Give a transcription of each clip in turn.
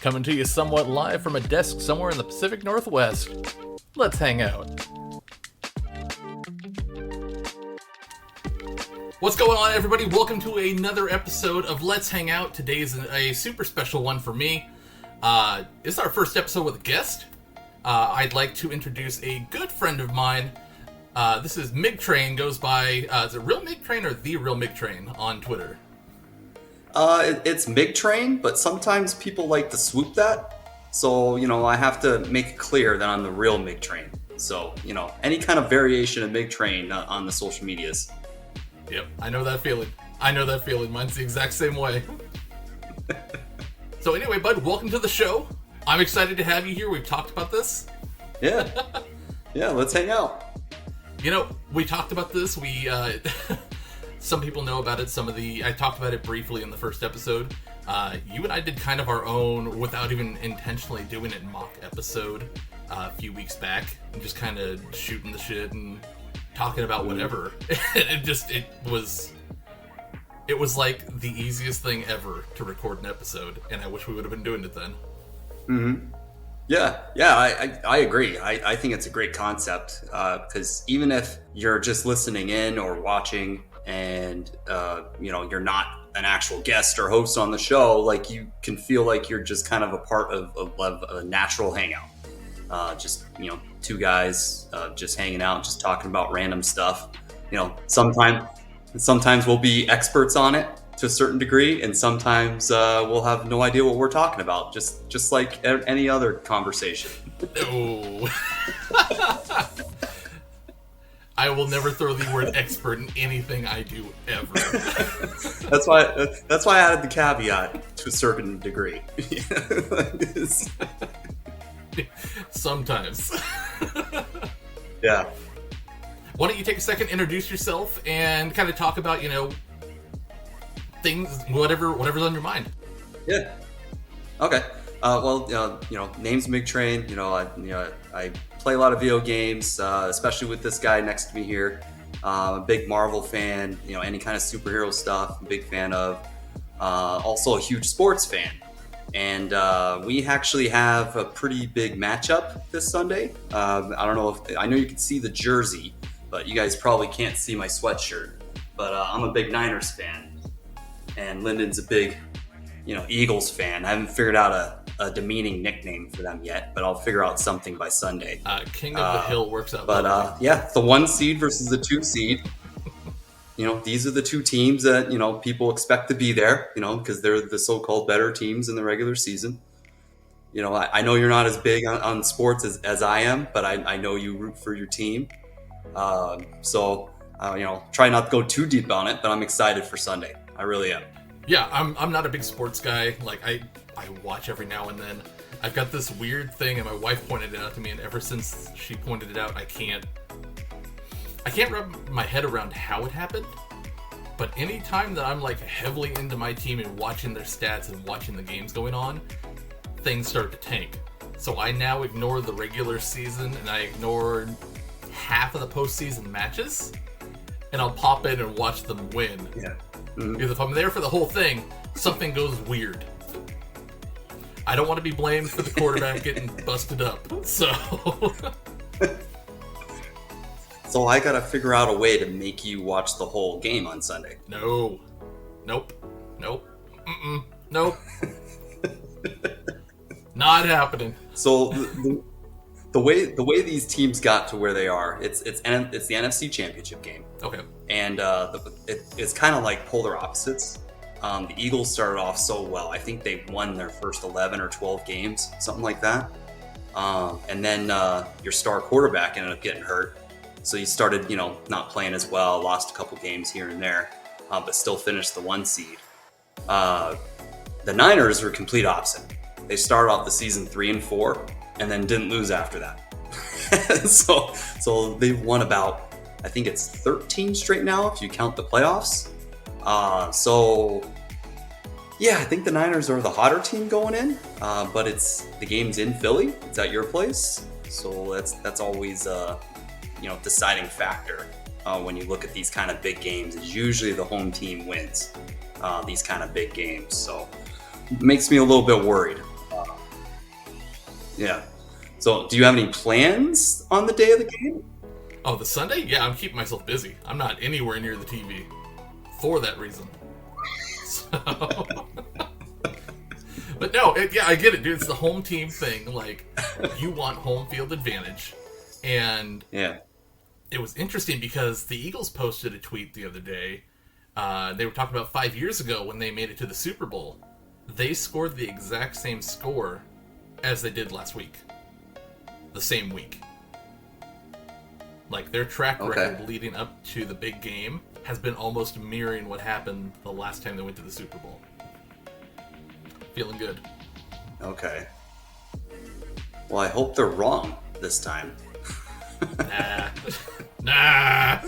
Coming to you somewhat live from a desk somewhere in the Pacific Northwest. Let's hang out. What's going on, everybody? Welcome to another episode of Let's Hang Out. Today is a super special one for me. It's our first episode with a guest. I'd like to introduce a good friend of mine. This is Migtrain, goes by, is it Real Migtrain or The Real Migtrain on Twitter? It's Migtrain, but sometimes people like to swoop that. So, I have to make it clear that I'm the real Migtrain. So, any kind of variation of Migtrain on the social medias. Yep, I know that feeling. Mine's the exact same way. So anyway, bud, welcome to the show. I'm excited to have you here. We've talked about this. Yeah, let's hang out. We talked about this. Some people know about it. I talked about it briefly in the first episode. You and I did kind of our own, without even intentionally doing it, mock episode a few weeks back, and just kind of shooting the shit and talking about whatever. It was like the easiest thing ever to record an episode, and I wish we would have been doing it then. Mm-hmm. Yeah, I agree. I think it's a great concept, because even if you're just listening in or watching and, you're not an actual guest or host on the show, like, you can feel like you're just kind of a part of a natural hangout. Just, two guys just hanging out, just talking about random stuff. Sometimes we'll be experts on it to a certain degree, and sometimes we'll have no idea what we're talking about, just like any other conversation. No. I will never throw the word expert in anything I do ever. That's why I added the caveat to a certain degree. Sometimes. Yeah. Why don't you take a second, introduce yourself, and kind of talk about, things, whatever's on your mind. Yeah. Okay. Name's Migtrain. I play a lot of video games, especially with this guy next to me here. I'm a big Marvel fan. Any kind of superhero stuff, I'm a big fan of. Also a huge sports fan. And we actually have a pretty big matchup this Sunday. I know you can see the jersey, but you guys probably can't see my sweatshirt. But I'm a big Niners fan, and Lyndon's a big, Eagles fan. I haven't figured out a demeaning nickname for them yet, but I'll figure out something by Sunday. King of the Hill works out. But the 1 seed versus the 2 seed. These are the two teams that, people expect to be there, because they're the so-called better teams in the regular season. I know you're not as big on sports as I am, but I know you root for your team. So try not to go too deep on it, but I'm excited for Sunday. I really am. Yeah, I'm not a big sports guy. Like, I watch every now and then. I've got this weird thing, and my wife pointed it out to me, and ever since she pointed it out, I can't wrap my head around how it happened, but anytime that I'm like heavily into my team and watching their stats and watching the games going on, things start to tank. So I now ignore the regular season, and I ignore half of the postseason matches, and I'll pop in and watch them win. Yeah. Mm-hmm. Because if I'm there for the whole thing, something goes weird. I don't want to be blamed for the quarterback getting busted up, so... So I gotta figure out a way to make you watch the whole game on Sunday. No. Nope. Mm-mm. Nope. Not happening. So the way these teams got to where they are, it's the NFC Championship game. Okay. And it's kind of like polar opposites. The Eagles started off so well. I think they won their first 11 or 12 games, something like that. And then your star quarterback ended up getting hurt. So you started, not playing as well, lost a couple games here and there, but still finished the 1 seed. The Niners were complete opposite. They started off the season 3-4 and then didn't lose after that. So they've won about, I think it's 13 straight now if you count the playoffs. I think the Niners are the hotter team going in, but the game's in Philly. It's at your place. So that's always deciding factor when you look at these kind of big games. Is usually the home team wins these kind of big games, so it makes me a little bit worried. Yeah. So, do you have any plans on the day of the game? Oh, the Sunday? Yeah, I'm keeping myself busy. I'm not anywhere near the TV for that reason. So... But no, yeah, I get it, dude. It's the home team thing. Like, you want home field advantage. And yeah, it was interesting because the Eagles posted a tweet the other day. They were talking about 5 years ago when they made it to the Super Bowl. They scored the exact same score as they did last week. The same week. Like, their track record leading up to the big game has been almost mirroring what happened the last time they went to the Super Bowl. Feeling good. Okay. Well, I hope they're wrong this time. Nah.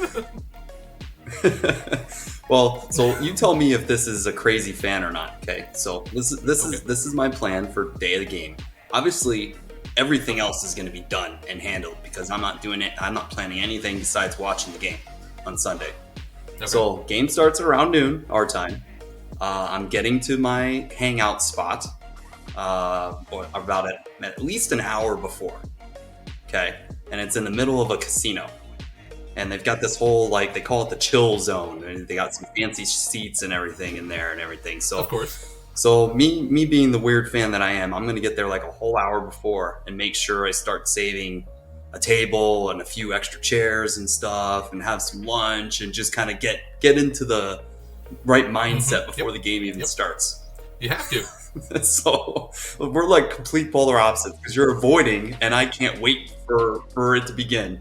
Well, so you tell me if this is a crazy fan or not. Okay. So this is my plan for day of the game. Obviously, everything else is going to be done and handled because I'm not doing it. I'm not planning anything besides watching the game on Sunday. Okay. So game starts around noon our time. I'm getting to my hangout spot about at least an hour before. Okay. And it's in the middle of a casino. And they've got this whole, like, they call it the chill zone. And they got some fancy seats and everything in there and everything. So, of course. So me being the weird fan that I am, I'm going to get there like a whole hour before and make sure I start saving a table and a few extra chairs and stuff and have some lunch and just kind of get into the right mindset before the game even starts. You have to. So we're like complete polar opposites because you're avoiding and I can't wait for it to begin.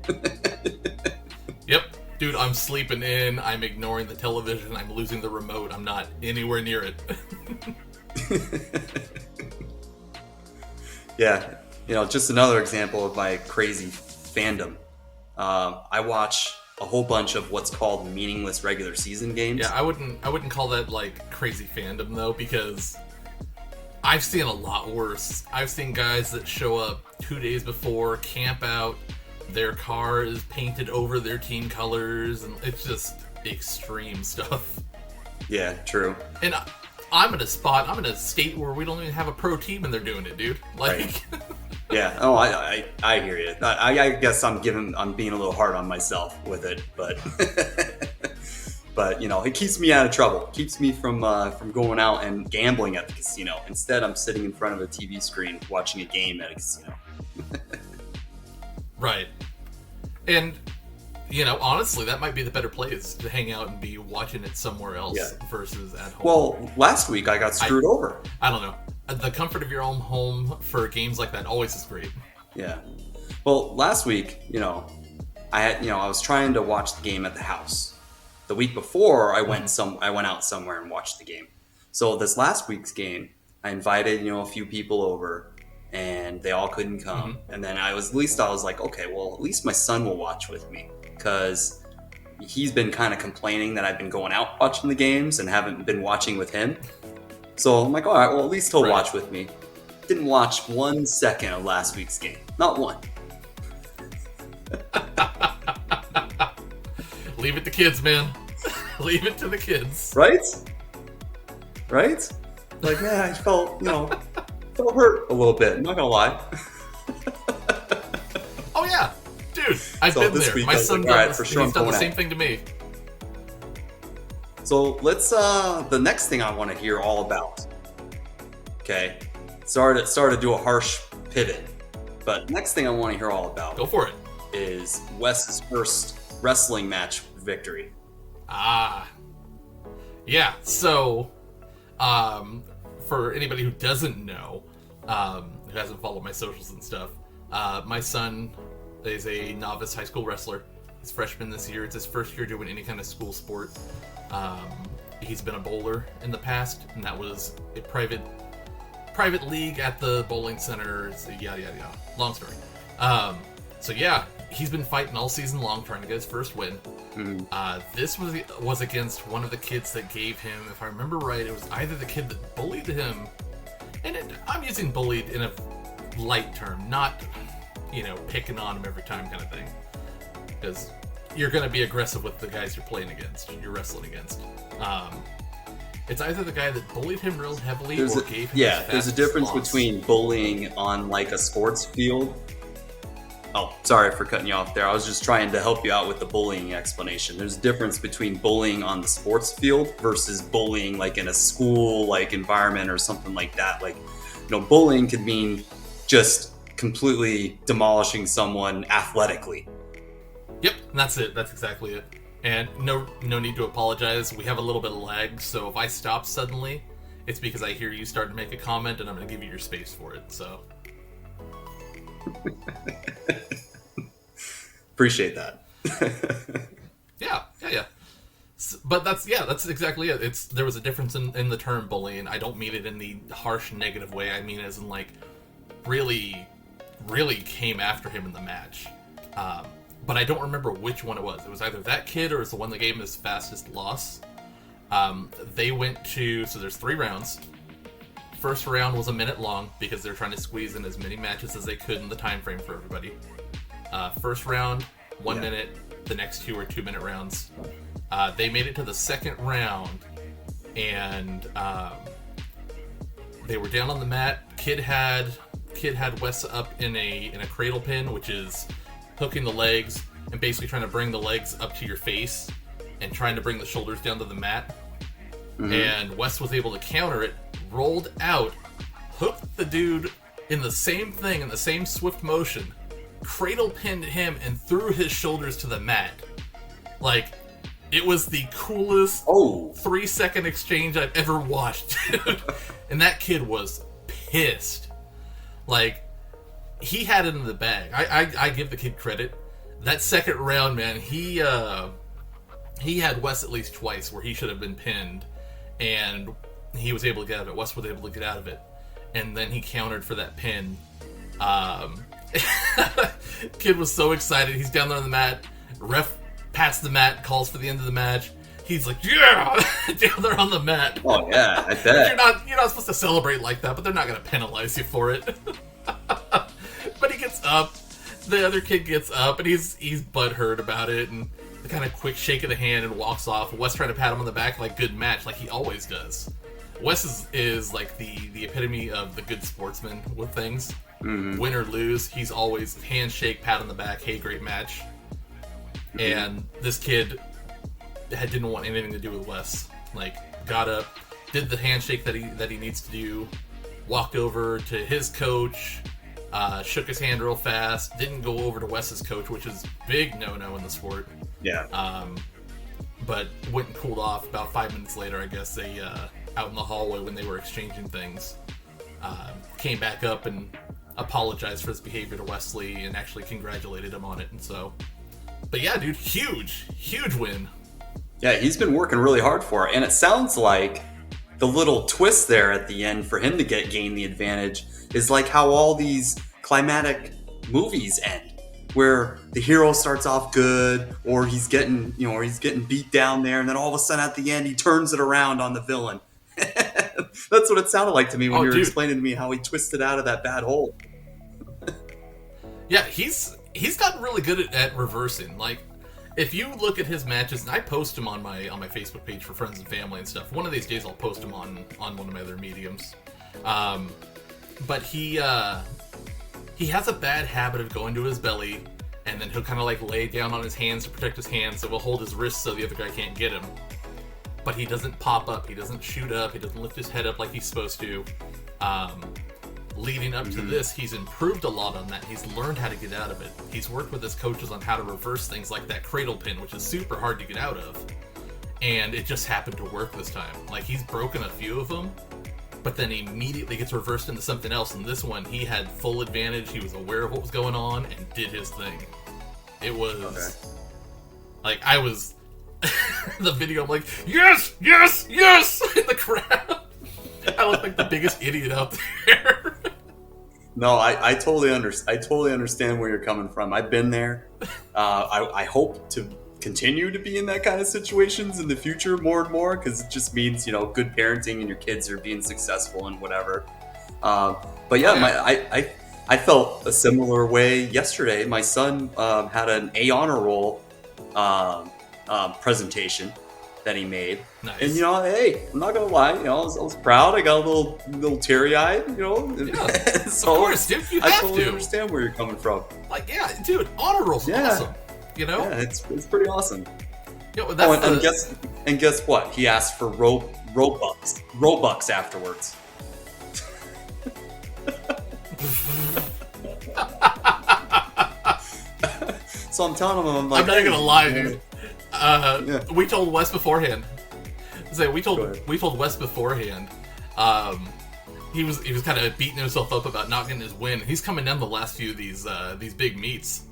Yep. Dude, I'm sleeping in. I'm ignoring the television. I'm losing the remote. I'm not anywhere near it. Yeah. You know, just another example of my crazy fandom. I watch a whole bunch of what's called meaningless regular season games. Yeah, I wouldn't call that like crazy fandom though, because I've seen a lot worse. I've seen guys that show up 2 days before, camp out, their car is painted over their team colors, and it's just extreme stuff. Yeah, true. And I'm in a state where we don't even have a pro team and they're doing it, dude. Like, right. Yeah. Oh, I hear you. I guess I'm being a little hard on myself with it, but but you know, it keeps me out of trouble. It keeps me from going out and gambling at the casino. Instead, I'm sitting in front of a TV screen watching a game at a casino. Right. And you know, honestly, that might be the better play is to hang out and be watching it somewhere else versus at home. Well, last week I got screwed over. I don't know. The comfort of your own home for games like that always is great. Yeah. Well, last week, you know, I was trying to watch the game at the house. The week before, I went out somewhere and watched the game. So this last week's game, I invited, a few people over, and they all couldn't come. Mm-hmm. And then I was like, okay, well, at least my son will watch with me, because he's been kind of complaining that I've been going out watching the games and haven't been watching with him. So I'm like, all right, well, at least he'll watch with me. Didn't watch 1 second of last week's game. Not one. Leave it to kids, man. Leave it to the kids. Right? Like, man, I felt hurt a little bit. I'm not gonna lie. Oh yeah, dude, I've been there. My son does. He's done the same thing to me. So let's the next thing I want to hear all about. Okay, sorry to do a harsh pivot, but next thing I want to hear all about. Go for it. Is Wes's first wrestling match victory. Yeah. So, for anybody who doesn't know, who hasn't followed my socials and stuff, my son is a novice high school wrestler. He's freshman this year. It's his first year doing any kind of school sport. He's been a bowler in the past, and that was a private league at the bowling center. It's yada yada yada. Long story. So yeah, he's been fighting all season long trying to get his first win. Mm-hmm. This was against one of the kids that gave him, if I remember right, it was either the kid that bullied him, and I'm using bullied in a light term, not picking on him every time kind of thing, because you're going to be aggressive with the guys you're playing against, you're wrestling against. It's either the guy that bullied him real heavily There's or a, gave him yeah, his there's a fastest difference loss. between bullying on like a sports field. Oh, sorry for cutting you off there. I was just trying to help you out with the bullying explanation. There's a difference between bullying on the sports field versus bullying like in a school like environment or something like that. Like, bullying could mean just completely demolishing someone athletically. Yep, that's it. That's exactly it. And no need to apologize. We have a little bit of lag, so if I stop suddenly, it's because I hear you start to make a comment, and I'm going to give you your space for it. So, Appreciate that. yeah. But that's exactly it. There was a difference in the term bullying. I don't mean it in the harsh negative way. I mean as in like really came after him in the match. But I don't remember which one it was. It was either that kid or it was the one that gave him his fastest loss. They went to, so there's 3 rounds. First round was a minute long because they're trying to squeeze in as many matches as they could in the time frame for everybody. First round, 1 minute. The next 2 are 2-minute rounds. They made it to the second round, and they were down on the mat. Kid had Wes up in a cradle pin, which is hooking the legs and basically trying to bring the legs up to your face and trying to bring the shoulders down to the mat. Mm-hmm. And Wes was able to counter it, rolled out, hooked the dude in the same thing, in the same swift motion, cradle pinned him, and threw his shoulders to the mat. Like, it was the coolest 3-second exchange I've ever watched, dude. And that kid was pissed. Like, he had it in the bag. I give the kid credit. That second round, man, he had Wes at least twice where he should have been pinned, and he was able to get out of it. Wes was able to get out of it, and then he countered for that pin. Kid was so excited. He's down there on the mat. Ref pats the mat, calls for the end of the match. He's like, yeah, down there on the mat. Oh yeah, I bet. You're not supposed to celebrate like that, but they're not going to penalize you for it. But he gets up. The other kid gets up, and he's butthurt about it, and the kind of quick shake of the hand and walks off. Wes trying to pat him on the back like good match, like he always does. Wes is like the epitome of the good sportsman with things. Mm-hmm. Win or lose, he's always handshake, pat on the back, hey, great match. Mm-hmm. And this kid didn't want anything to do with Wes. Like, got up, did the handshake that he needs to do, walked over to his coach, shook his hand real fast, didn't go over to Wes's coach, which is big no-no in the sport. Yeah. But went and cooled off. About 5 minutes later, I guess, they out in the hallway when they were exchanging things, came back up and apologized for his behavior to Wesley and actually congratulated him on it. And so, but yeah, dude, huge win. Yeah, he's been working really hard for it, and it sounds like the little twist there at the end for him to gain the advantage is like how all these climatic movies end, where the hero starts off good, or he's getting beat down there, and then all of a sudden at the end he turns it around on the villain. That's what it sounded like to me when you were explaining to me how he twisted out of that bad hole. Yeah, he's gotten really good at reversing. Like, if you look at his matches, and I post him on my Facebook page for friends and family and stuff. One of these days I'll post him on one of my other mediums. But he has a bad habit of going to his belly, and then he'll kind of like lay down on his hands to protect his hands, so he'll hold his wrists so the other guy can't get him. But he doesn't pop up, he doesn't shoot up, he doesn't lift his head up like he's supposed to. Leading up to this, he's improved a lot on that. He's learned how to get out of it. He's worked with his coaches on how to reverse things like that cradle pin, which is super hard to get out of. And it just happened to work this time. Like, he's broken a few of them, but then he immediately gets reversed into something else. And this one, he had full advantage. He was aware of what was going on and did his thing. It was like, I was the video, I'm like, yes in the crowd. I look like the biggest idiot out there. No, I totally understand where you're coming from. I've been there. I hope to continue to be in that kind of situations in the future more and more, because it just means, good parenting and your kids are being successful and whatever. But yeah, I felt a similar way yesterday. My son had an A honor roll presentation, that he made. Nice. And hey, I'm not gonna lie, I was proud. I got a little teary-eyed, Yeah. So of course, dude, you I have totally to understand where you're coming from. Like, yeah, dude, honor roll's awesome. Yeah, it's pretty awesome. That's and guess what? He asked for Robux afterwards. So I'm telling him, I'm like, I'm not gonna lie, dude. We told Wes beforehand. We told Wes beforehand. He was kind of beating himself up about not getting his win. He's coming down the last few of these big meets,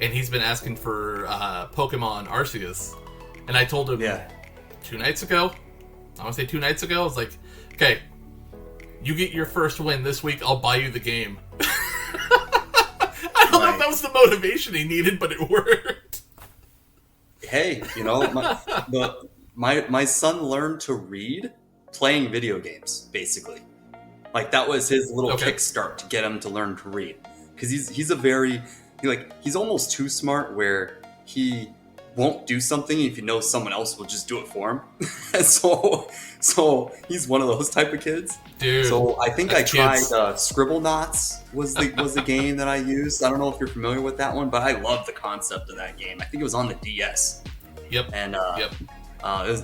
and he's been asking for Pokemon Arceus. And I told him 2 nights ago. I want to say 2 nights ago. I was like, okay, you get your first win this week. I'll buy you the game. I don't know if that was the motivation he needed, but it worked. Hey, my son learned to read playing video games, basically. Like, that was his little kickstart to get him to learn to read. Because he's almost too smart where he won't do something if he knows someone else will just do it for him. And so he's one of those type of kids. Dude, so I think I tried Scribble Knots was the game that I used. I don't know if you're familiar with that one, but I love the concept of that game. I think it was on the DS. Yep. And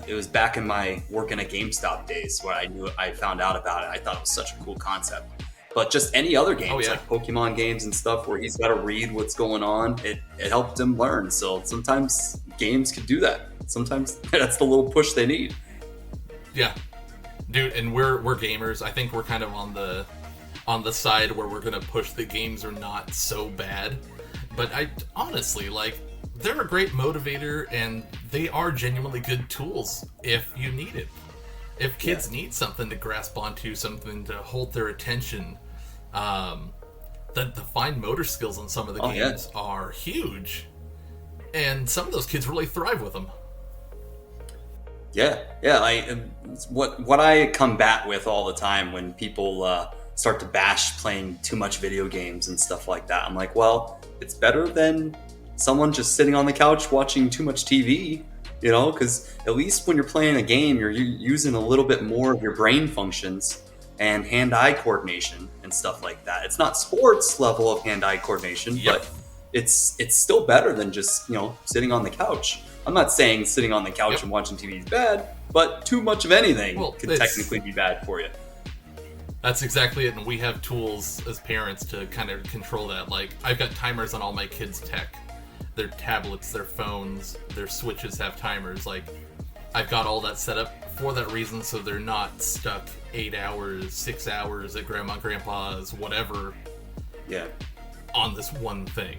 it was back in my working at GameStop days where I found out about it. I thought it was such a cool concept. But just any other games, like Pokemon games and stuff, where he's got to read what's going on, it helped him learn. So sometimes games could do that. Sometimes that's the little push they need. Yeah, dude, and we're gamers. I think we're kind of on the side where we're gonna push the games are not so bad. But I honestly, they're a great motivator, and they are genuinely good tools if you need it. If kids need something to grasp onto, something to hold their attention, the fine motor skills on some of the games are huge. And some of those kids really thrive with them. Yeah. What I combat with all the time when people start to bash playing too much video games and stuff like that, I'm like, well, it's better than someone just sitting on the couch watching too much TV. Because at least when you're playing a game, you're using a little bit more of your brain functions and hand-eye coordination and stuff like that. It's not sports level of hand-eye coordination, but it's still better than just sitting on the couch. I'm not saying sitting on the couch and watching TV is bad, but too much of anything could technically be bad for you. That's exactly it, and we have tools as parents to kind of control that. Like, I've got timers on all my kids' tech. Their tablets, their phones, their switches have timers. Like, I've got all that set up for that reason, so they're not stuck 8 hours, 6 hours at grandma and grandpa's, whatever. Yeah. On this one thing,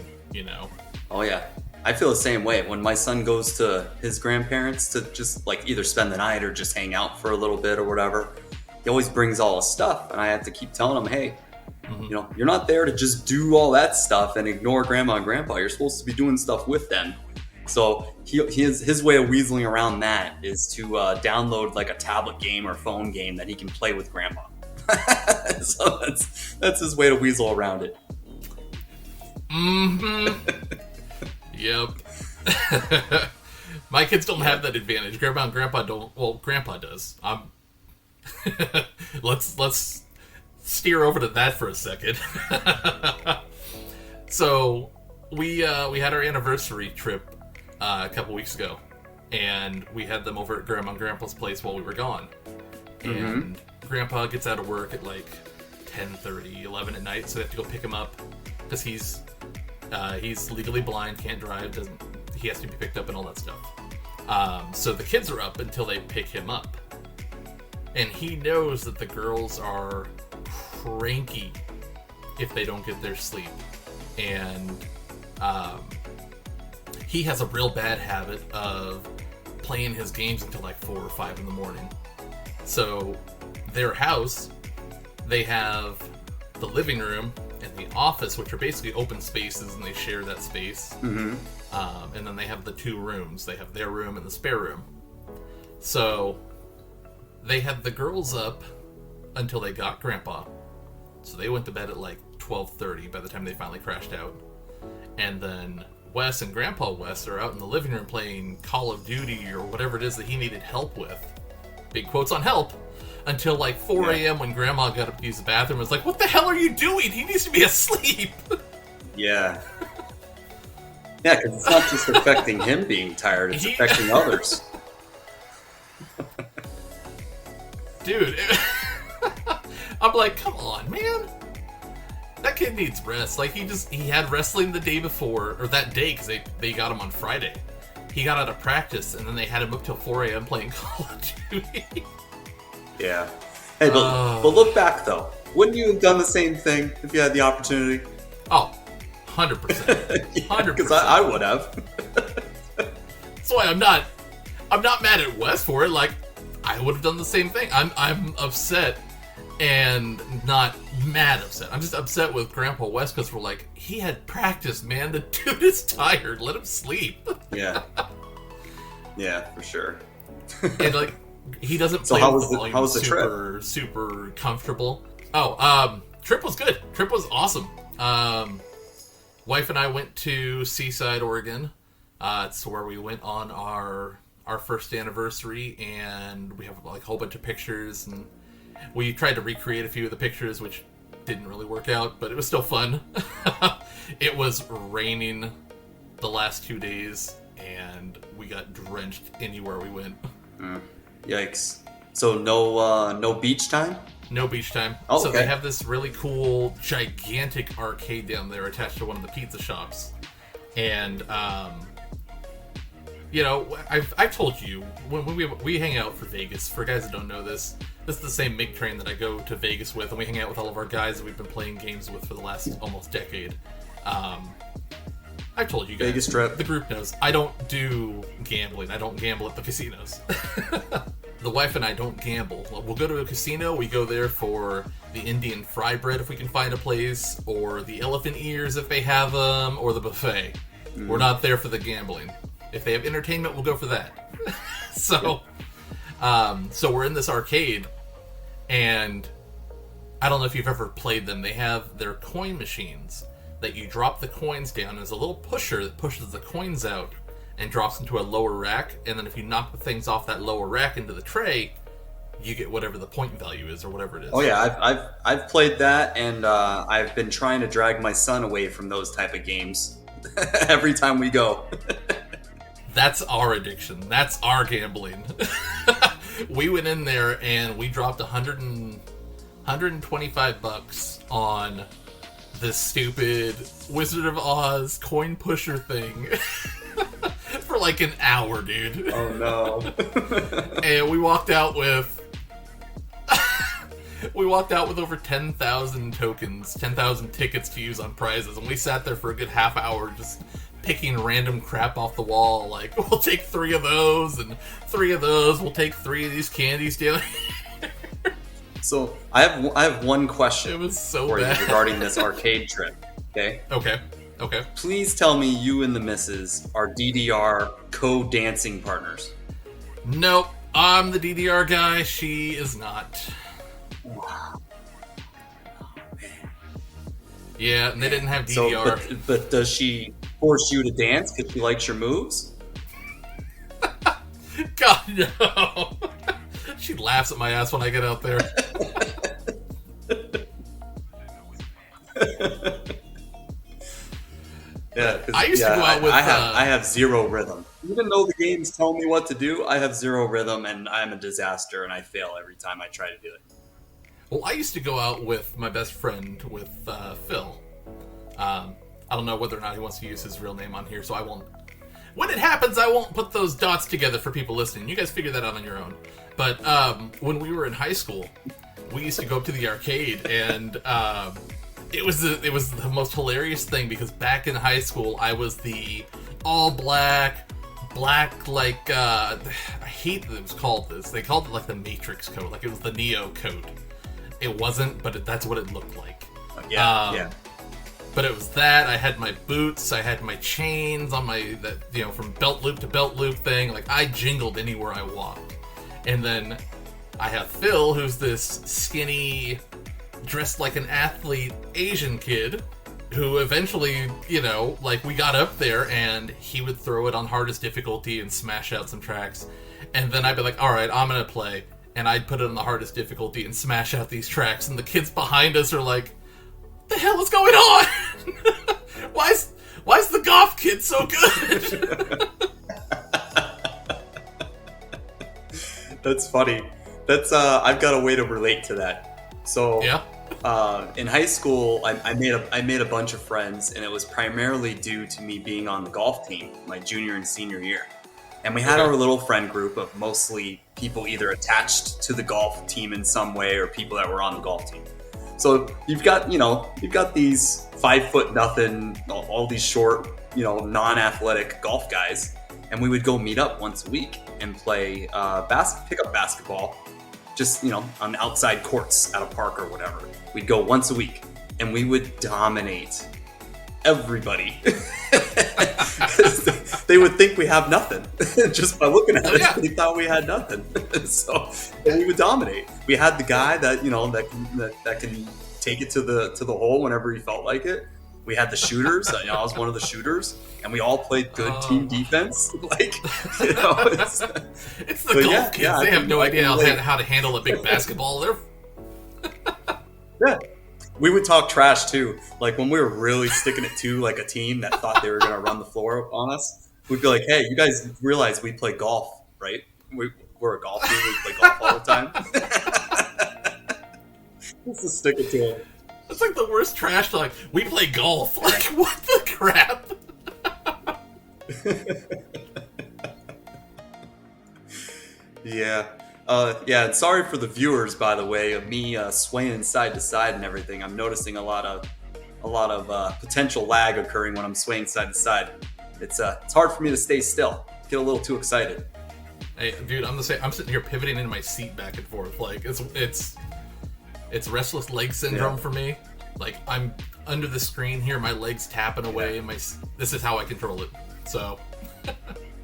Oh yeah, I feel the same way. When my son goes to his grandparents to just either spend the night or just hang out for a little bit or whatever, he always brings all his stuff, and I have to keep telling him, hey, you're not there to just do all that stuff and ignore grandma and grandpa. You're supposed to be doing stuff with them. So his way of weaseling around that is to download a tablet game or phone game that he can play with grandma. So that's his way to weasel around it. Yep. My kids don't have that advantage. Grandma and grandpa don't. Well, grandpa does. Let's steer over to that for a second. So we had our anniversary trip a couple weeks ago, and we had them over at Grandma and Grandpa's place while we were gone. And Grandpa gets out of work at 10:30, 11 at night, so they have to go pick him up because he's legally blind, can't drive, he has to be picked up and all that stuff. So the kids are up until they pick him up, and he knows that the girls are cranky if they don't get their sleep, and he has a real bad habit of playing his games until 4 or 5 in the morning. So their house, they have the living room and the office, which are basically open spaces, and they share that space. And then they have the 2 rooms. They have their room and the spare room. So they had the girls up until they got Grandpa. So they went to bed at 12:30 by the time they finally crashed out. And then Wes and Grandpa Wes are out in the living room playing Call of Duty or whatever it is that he needed help with. Big quotes on help. Until like 4 a.m. when Grandma got up to use the bathroom. Was like, what the hell are you doing? He needs to be asleep. Yeah. Yeah, because it's not just affecting him being tired, it's affecting others. Dude, I'm like, come on, man. That kid needs rest. Like, he had wrestling the day before, or that day, because they got him on Friday. He got out of practice, and then they had him up till 4 a.m. playing Call of Duty. Yeah. Hey, but look back, though. Wouldn't you have done the same thing if you had the opportunity? Oh, 100%. 100%. Because I would have. That's why I'm not mad at Wes for it. Like, I would have done the same thing. I'm upset and not mad upset. I'm just upset with Grandpa Wes because we're like, he had practice, man. The dude is tired. Let him sleep. Yeah. Yeah, for sure. And like, he doesn't play with the volume how was the trip? Super comfortable. Trip was good. Trip was awesome. Wife and I went to Seaside, Oregon. It's where we went on our first anniversary, and we have like a whole bunch of pictures, and we tried to recreate a few of the pictures, which didn't really work out, but it was still fun. It was raining the last 2 days, and we got drenched anywhere we went. Yikes. So no beach time? No beach time. Oh, so okay. they have this really cool, gigantic arcade down there attached to one of the pizza shops. And, you know, I've told you, when we hang out for Vegas, for guys that don't know this is the same Migtrain that I go to Vegas with, and we hang out with all of our guys that we've been playing games with for the last almost decade. I've told you guys. Vegas trip. The group knows. I don't do gambling. I don't gamble at the casinos. The wife and I don't gamble. We'll go to a casino. We go there for the Indian fry bread if we can find a place, or the elephant ears if they have them, or the buffet. We're not there for the gambling. If they have entertainment, we'll go for that. So we're in this arcade, and I don't know if you've ever played them. They have their coin machines that you drop the coins down. There's a little pusher that pushes the coins out and drops into a lower rack, and then if you knock the things off that lower rack into the tray, you get whatever the point value is, or whatever it is. Oh yeah, I've played that, and I've been trying to drag my son away from those type of games every time we go. That's our addiction. That's our gambling. We went in there and we dropped $125 on this stupid Wizard of Oz coin pusher thing. For like an hour, dude. Oh no. And we walked out with over 10,000 tokens, 10,000 tickets to use on prizes, and we sat there for a good half hour just picking random crap off the wall. Like, we'll take 3 of those, and 3 of those. We'll take 3 of these candies down here. So I have one question. It was so for bad you regarding this arcade trip. Okay. Okay. Please tell me you and the missus are DDR co-dancing partners. Nope. I'm the DDR guy. She is not. Wow. Yeah, and they didn't have DDR. So, but does she force you to dance because she likes your moves? God, no. She laughs at my ass when I get out there. Yeah, I used to go out with... I have zero rhythm. Even though the games tell me what to do, I have zero rhythm, and I'm a disaster, and I fail every time I try to do it. Well, I used to go out with my best friend, with Phil. I don't know whether or not he wants to use his real name on here, so I won't... When it happens, I won't put those dots together for people listening. You guys figure that out on your own. But when we were in high school, we used to go up to the arcade, and it was the most hilarious thing, because back in high school, I was the all black, like, I hate that it was called this. They called it like the Matrix coat, like it was the Neo coat. It wasn't, but that's what it looked like. Yeah. But it was that. I had my boots, I had my chains on from belt loop to belt loop thing. Like, I jingled anywhere I walked. And then I have Phil, who's this skinny, dressed like an athlete Asian kid. who eventually, like we got up there and he would throw it on hardest difficulty and smash out some tracks. And then I'd be like, all right, I'm going to play. And I'd put it on the hardest difficulty and smash out these tracks. And the kids behind us are like, what the hell is going on? Why is the golf kid so good? That's funny. That's I've got a way to relate to that. So yeah. In high school, I made a bunch of friends, and it was primarily due to me being on the golf team my junior and senior year. And we had our little friend group of mostly people either attached to the golf team in some way or people that were on the golf team. So you've got these 5'0", all these short, non-athletic golf guys, and we would go meet up once a week and play pickup basketball, just on outside courts at a park or whatever. We'd go once a week, and we would dominate everybody. They would think we have nothing just by looking at us. They thought we had nothing. So we would dominate. We had the guy that that can take it to the hole whenever he felt like it. We had the shooters. I was one of the shooters, and we all played good team defense. It's the golf kids. They have no idea how to handle a big basketball. Yeah. We would talk trash too. Like when we were really sticking it to like a team that thought they were going to run the floor on us, we'd be like, "Hey, you guys realize we play golf, right? We're a golf team. We play golf all the time." Let's just stick it to them. It's like the worst trash talk. We play golf. Like what the crap? Yeah. And sorry for the viewers, by the way, of me swaying side to side and everything. I'm noticing a lot of potential lag occurring when I'm swaying side to side. It's hard for me to stay still. Get a little too excited. Hey, dude, I'm sitting here pivoting in my seat back and forth. Like it's restless leg syndrome for me. Like I'm under the screen here, my legs tapping away. This is how I control it. So.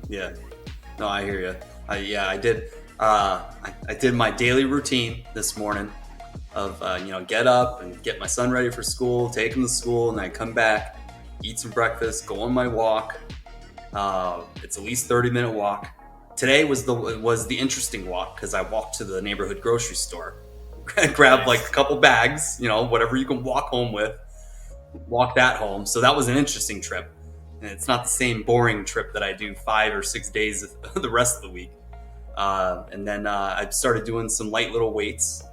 Yeah. No, I hear you. I did. I did my daily routine this morning of, get up and get my son ready for school, take him to school, and then I come back, eat some breakfast, go on my walk. It's at least 30-minute walk. Today was the interesting walk because I walked to the neighborhood grocery store, grabbed like a couple bags, whatever you can walk home with, walk that home. So that was an interesting trip. And it's not the same boring trip that I do 5 or 6 days the rest of the week. And then I started doing some light little weights,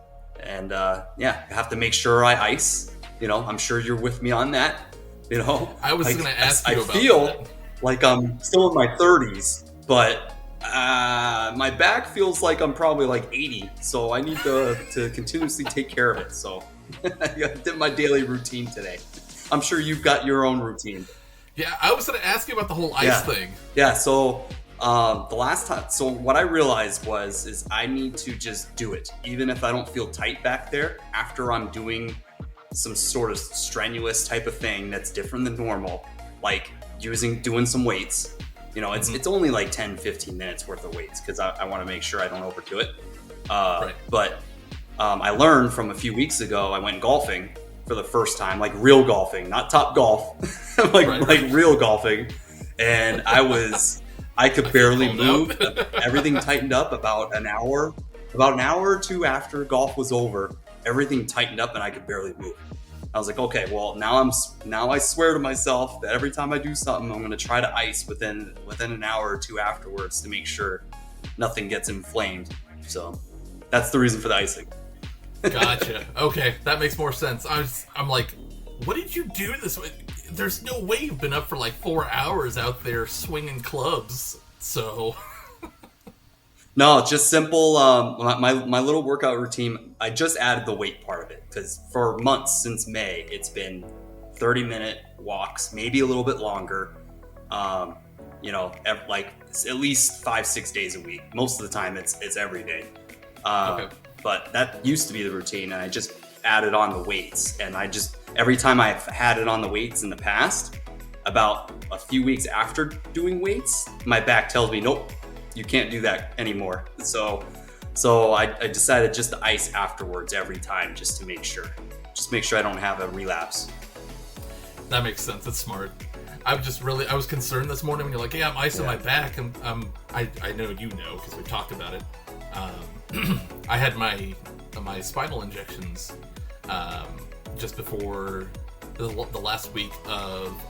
and I have to make sure I ice. I'm sure you're with me on that. I was going to ask you about I feel that. like I'm still in my 30s, but my back feels like I'm probably like 80, so I need to continuously take care of it. So I did my daily routine today. I'm sure you've got your own routine. Yeah, I was going to ask you about the whole ice thing. Yeah, so the last time, so what I realized is I need to just do it, even if I don't feel tight back there. After I'm doing some sort of strenuous type of thing that's different than normal, like doing some weights. It's only like 10-15 minutes worth of weights because I want to make sure I don't overdo it. Right. But I learned from a few weeks ago. I went golfing for the first time, like real golfing, not Top Golf, like real golfing, and I could barely move. Everything tightened up about an hour or two after golf was over. Everything tightened up and I could barely move. I was like, okay, well now I swear to myself that every time I do something, I'm going to try to ice within an hour or two afterwards to make sure nothing gets inflamed. So that's the reason for the icing. Gotcha. Okay, that makes more sense. I'm like, what did you do this way? There's no way you've been up for like 4 hours out there swinging clubs. So no, it's just simple. My little workout routine, I just added the weight part of it because for months since May, it's been 30-minute walks, maybe a little bit longer. Like at least 5-6 days a week. Most of the time it's every day. Okay. But that used to be the routine, and I just added on the weights. And every time I've had it on the weights in the past, about a few weeks after doing weights, my back tells me, nope, you can't do that anymore. So I decided just to ice afterwards every time just to make sure I don't have a relapse. That makes sense. That's smart. I was concerned this morning when you're like, I'm icing my back, and I know you know because we talked about it. I had my spinal injections just before the last week of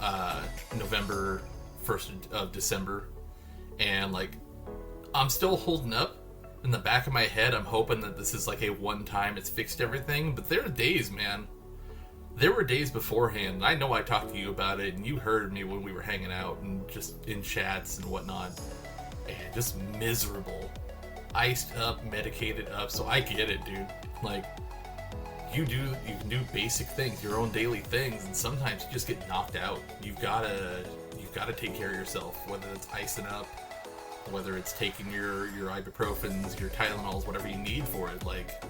November, 1st of December, and like I'm still holding up in the back of my head. I'm hoping that this is like a one time, it's fixed everything, but there are days, man. There were days beforehand, and I know I talked to you about it, and you heard me when we were hanging out and just in chats and whatnot, and just miserable. Iced up, medicated up, so I get it, dude. Like, you can do basic things, your own daily things, and sometimes you just get knocked out. You've gotta take care of yourself, whether it's icing up, whether it's taking your ibuprofens, your Tylenols, whatever you need for it. Like,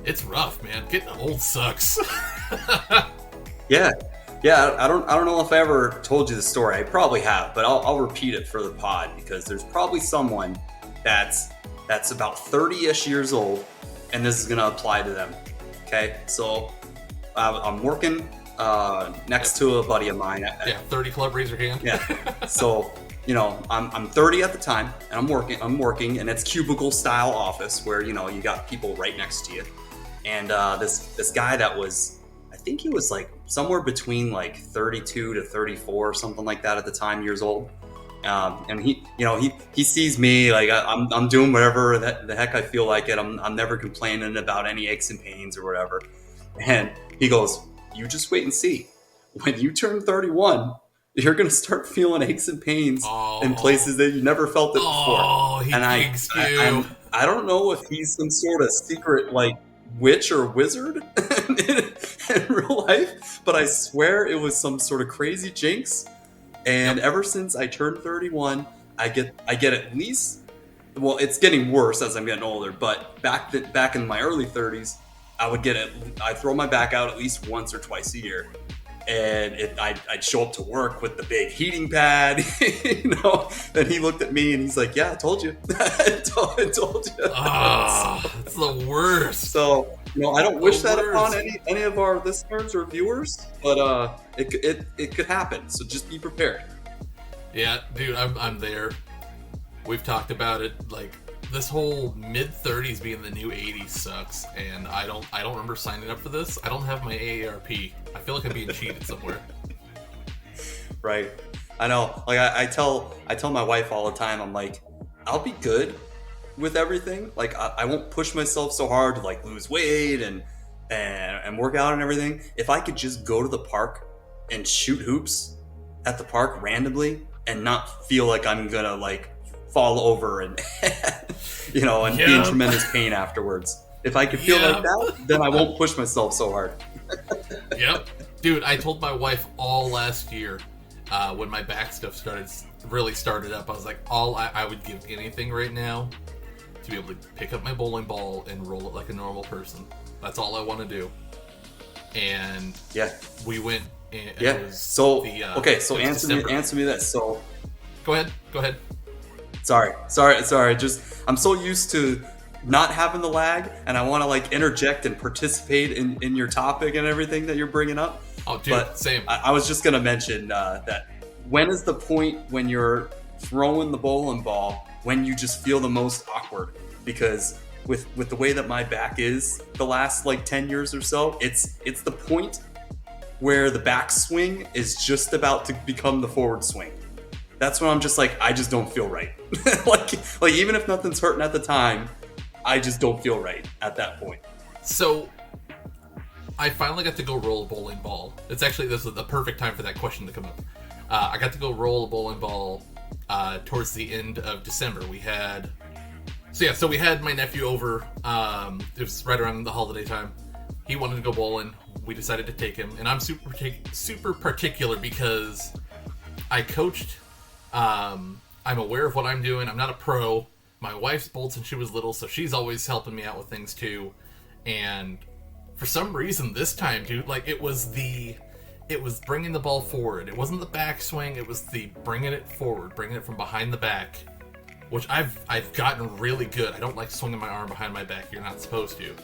it's rough, man. Getting old sucks. Yeah. I don't know if I ever told you the story. I probably have, but I'll repeat it for the pod because there's probably someone that's about 30-ish years old, and this is gonna apply to them. Okay, so I'm working next to a buddy of mine. 30 club, raise your hand. Yeah. So I'm 30 at the time, and I'm working, and it's cubicle style office where you got people right next to you, and this guy that was, I think he was like somewhere between like 32 to 34 or something like that at the time, years old. And he sees me, like I'm doing whatever the heck I feel like it. I'm never complaining about any aches and pains or whatever. And he goes, "You just wait and see. When you turn 31, you're gonna start feeling aches and pains in places that you never felt it before." Oh, he thinks you. I don't know if he's some sort of secret like witch or wizard in real life, but I swear it was some sort of crazy jinx. And ever since I turned 31, I get at least, well, it's getting worse as I'm getting older, but back in my early 30s, I'd throw my back out at least once or twice a year. And I'd show up to work with the big heating pad, and he looked at me and he's like, "Yeah, I told you." I told you. It's the worst. So, I don't wish that upon any of our listeners or viewers, but it could happen. So just be prepared. Yeah, dude, I'm there. We've talked about it. Like, this whole mid-30s being the new 80s sucks, and I don't remember signing up for this. I don't have my AARP. I feel like I'm being cheated somewhere. Right. I know. Like I tell my wife all the time, I'm like, I'll be good with everything. Like I won't push myself so hard to like lose weight and work out and everything. If I could just go to the park and shoot hoops at the park randomly and not feel like I'm gonna like fall over and be in tremendous pain afterwards. If I could feel like that, then I won't push myself so hard. Yep. Dude, I told my wife all last year when my back stuff started up, I was like, I would give anything right now to be able to pick up my bowling ball and roll it like a normal person. That's all I want to do. And we went and it was so answer me this. So Go ahead. Sorry. Just I'm so used to not having the lag, and I want to like interject and participate in your topic and everything that you're bringing up. Oh, dude, but same. I was just gonna mention that when is the point when you're throwing the bowling ball when you just feel the most awkward? Because with the way that my back is the last like 10 years or so, it's the point where the back swing is just about to become the forward swing. That's when I'm just like, I just don't feel right. like even if nothing's hurting at the time, I just don't feel right at that point. So I finally got to go roll a bowling ball. This is the perfect time for that question to come up. I got to go roll a bowling ball towards the end of December. We had my nephew over. It was right around the holiday time. He wanted to go bowling. We decided to take him, and I'm super particular because I coached. I'm aware of what I'm doing. I'm not a pro. My wife's bowled since she was little, so she's always helping me out with things too. And for some reason this time, dude, like it was bringing the ball forward. It wasn't the backswing. It was the bringing it forward, bringing it from behind the back, which I've gotten really good. I don't like swinging my arm behind my back. You're not supposed to.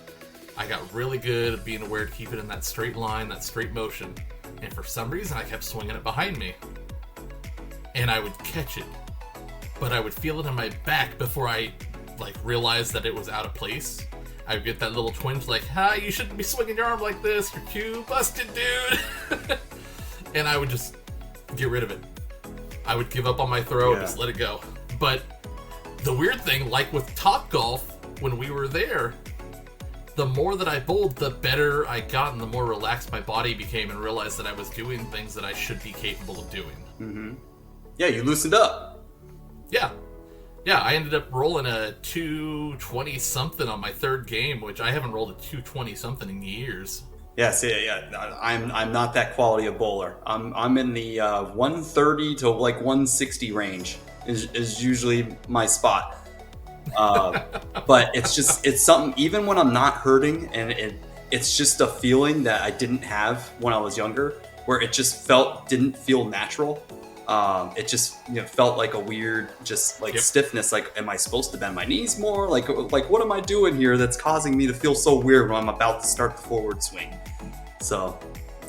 I got really good at being aware to keep it in that straight line, that straight motion. And for some reason, I kept swinging it behind me. And I would catch it. But I would feel it in my back before I, realized that it was out of place. I would get that little twinge you shouldn't be swinging your arm like this. You're too busted, dude. And I would just get rid of it. I would give up on my throw and just let it go. But the weird thing, like with Topgolf, when we were there, the more that I bowled, the better I got and the more relaxed my body became and realized that I was doing things that I should be capable of doing. Mm-hmm. Yeah, you loosened up. Yeah. Yeah, I ended up rolling a 220-something on my third game, which I haven't rolled a 220-something in years. Yes, yeah. I'm not that quality of bowler. I'm in the 130 to 160 range is usually my spot. But it's something, even when I'm not hurting, and it's just a feeling that I didn't have when I was younger, where it just didn't feel natural. It just felt like a weird, stiffness. Like, am I supposed to bend my knees more? Like what am I doing here that's causing me to feel so weird when I'm about to start the forward swing? So,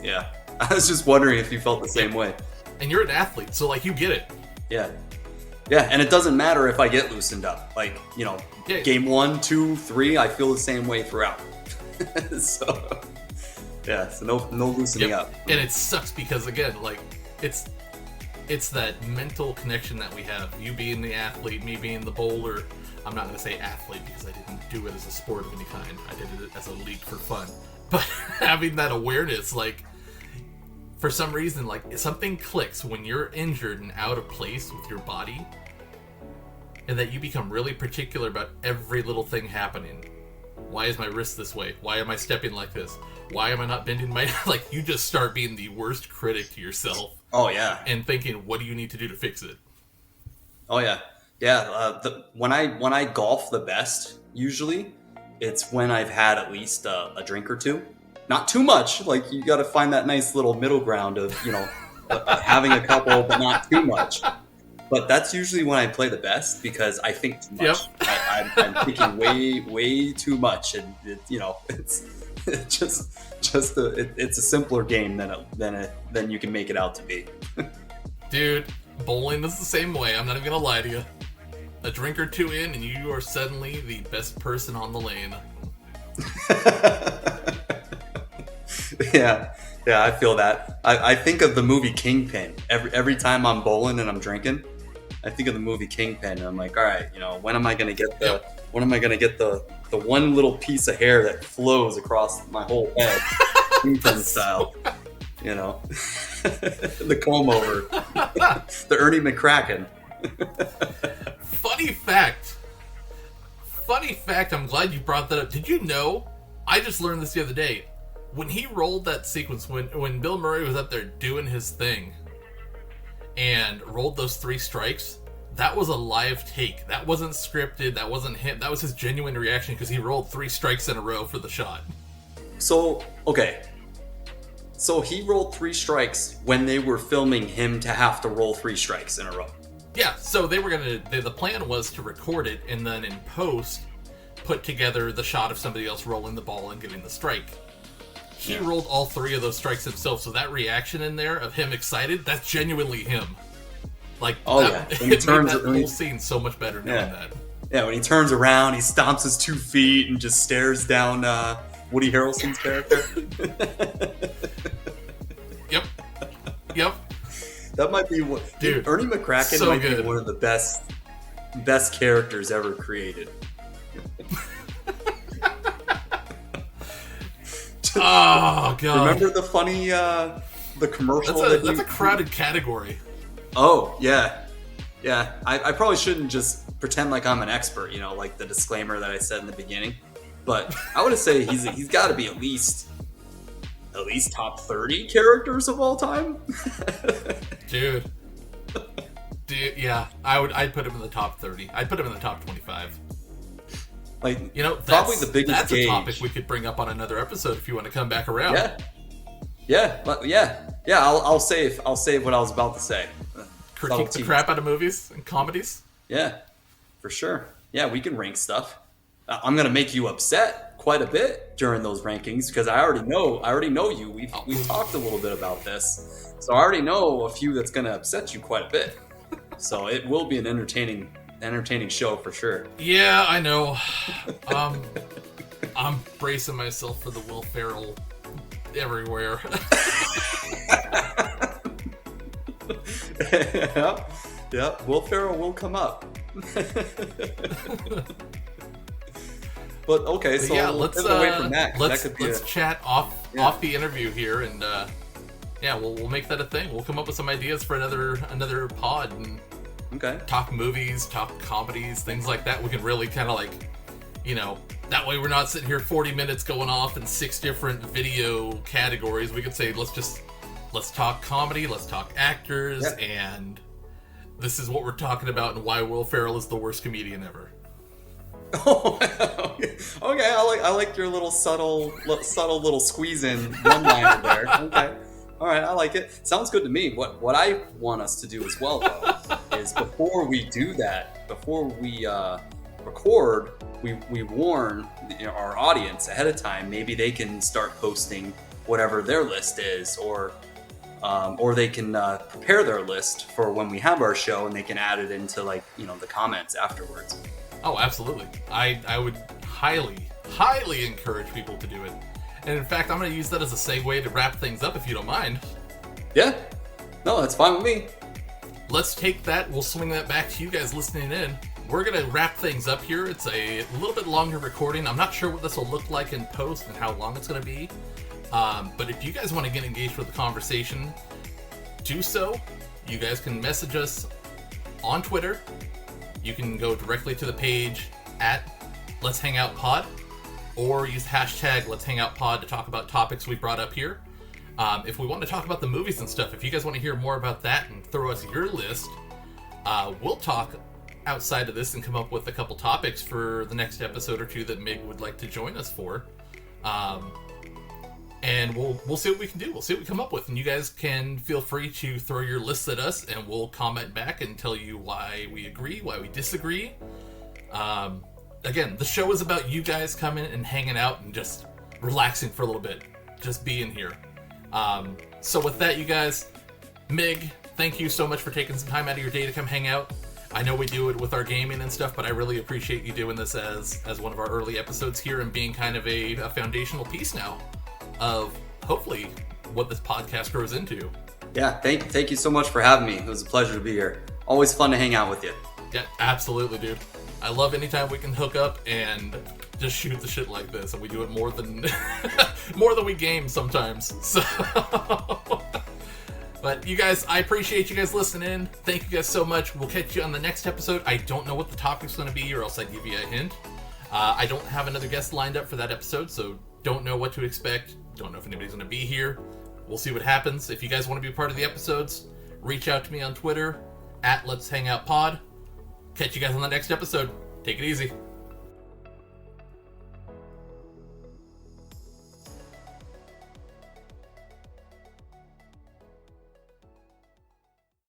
yeah, I was just wondering if you felt the same way. And you're an athlete, so you get it. Yeah, and it doesn't matter if I get loosened up. Game 1, 2, 3, I feel the same way throughout. So, yeah, so no loosening up. And it sucks because again, it's that mental connection that we have. You being the athlete, me being the bowler. I'm not going to say athlete because I didn't do it as a sport of any kind. I did it as a league for fun. But having that awareness, for some reason, something clicks when you're injured and out of place with your body, and that you become really particular about every little thing happening. Why is my wrist this way? Why am I stepping like this? Why am I not bending my... you just start being the worst critic to yourself. Oh, yeah. And thinking, what do you need to do to fix it? Oh, yeah. Yeah, when I golf the best, usually, it's when I've had at least a drink or two. Not too much. You got to find that nice little middle ground of, having a couple, but not too much. But that's usually when I play the best because I think too much. Yep. I'm thinking way too much, and it's a simpler game than you can make it out to be. Dude, bowling is the same way. I'm not even gonna lie to you. A drink or two in, and you are suddenly the best person on the lane. Yeah, I feel that. I think of the movie Kingpin. Every time I'm bowling and I'm drinking, I think of the movie Kingpin, and I'm like, all right, when am I gonna get the one little piece of hair that flows across my whole head, Kingpin style, the comb over, the Ernie McCracken. Funny fact, I'm glad you brought that up. Did you know, I just learned this the other day, when he rolled that sequence, when Bill Murray was up there doing his thing and rolled those 3 strikes, that was a live take. That wasn't scripted, that wasn't him, that was his genuine reaction because he rolled 3 strikes in a row for the shot. So, okay. So he rolled 3 strikes when they were filming him to have to roll 3 strikes in a row. Yeah, so the plan was to record it and then in post put together the shot of somebody else rolling the ball and getting the strike. He rolled all 3 of those strikes himself, so that reaction in there of him excited, that's genuinely him. When he turns, that whole scene so much better knowing that. Yeah, when he turns around, he stomps his 2 feet and just stares down Woody Harrelson's character. Yep. That might be what, dude. Ernie McCracken might be one of the best characters ever created. Oh god! Remember the funny the commercial? That's a crowded category. Oh yeah. I probably shouldn't just pretend like I'm an expert, like the disclaimer that I said in the beginning. But I would say he's got to be at least top 30 characters of all time. Dude, yeah, I'd put him in the top 30. I'd put him in the top 25. Probably the biggest. That's a topic we could bring up on another episode if you want to come back around. Yeah. I'll save what I was about to say. Critique the crap out of movies and comedies. Yeah, for sure. Yeah, we can rank stuff. I'm gonna make you upset, quite a bit during those rankings because I already know you. We've talked a little bit about this, so I already know a few that's going to upset you quite a bit. So it will be an entertaining show for sure. Yeah, I know. I'm bracing myself for the Will Ferrell everywhere. Yeah, Will Ferrell will come up. But okay, so yeah, let's away from that. Let's chat off the interview here, and we'll make that a thing. We'll come up with some ideas for another pod and talk movies, talk comedies, things like that. We can really kind of that way we're not sitting here 40 minutes going off in 6 different video categories. We could say let's talk comedy, let's talk actors, and this is what we're talking about and why Will Ferrell is the worst comedian ever. Oh, okay. I like your little subtle little squeeze in one liner there. Okay, all right, I like it. Sounds good to me. What I want us to do as well, though, is before we do that, before we record, we warn our audience ahead of time. Maybe they can start posting whatever their list is, or they can prepare their list for when we have our show, and they can add it into the comments afterwards. Oh, absolutely. I would highly encourage people to do it. And in fact, I'm going to use that as a segue to wrap things up, if you don't mind. Yeah. No, that's fine with me. Let's take that. We'll swing that back to you guys listening in. We're going to wrap things up here. It's a little bit longer recording. I'm not sure what this will look like in post and how long it's going to be. But if you guys want to get engaged with the conversation, do so. You guys can message us on Twitter. You can go directly to the page at Let's Hang Out Pod, or use hashtag Let's Hang Out Pod to talk about topics we brought up here. If we want to talk about the movies and stuff, if you guys want to hear more about that and throw us your list, we'll talk outside of this and come up with a couple topics for the next episode or two that Mig would like to join us for. And we'll see what we can do. We'll see what we come up with. And you guys can feel free to throw your lists at us, and we'll comment back and tell you why we agree, why we disagree. Again, the show is about you guys coming and hanging out and just relaxing for a little bit. Just being here. So with that, you guys, Mig, thank you so much for taking some time out of your day to come hang out. I know we do it with our gaming and stuff, but I really appreciate you doing this as one of our early episodes here and being kind of a foundational piece now of hopefully what this podcast grows into. Yeah, thank you so much for having me. It was a pleasure to be here. Always fun to hang out with you. Yeah, absolutely, dude. I love anytime we can hook up and just shoot the shit like this, and we do it more than we game sometimes. So, but you guys, I appreciate you guys listening in. Thank you guys so much. We'll catch you on the next episode. I don't know what the topic's going to be, or else I'd give you a hint. I don't have another guest lined up for that episode, so don't know what to expect. Don't know if anybody's going to be here. We'll see what happens. If you guys want to be a part of the episodes, reach out to me on Twitter at Let's Hang Out Pod. Catch you guys on the next episode. Take it easy.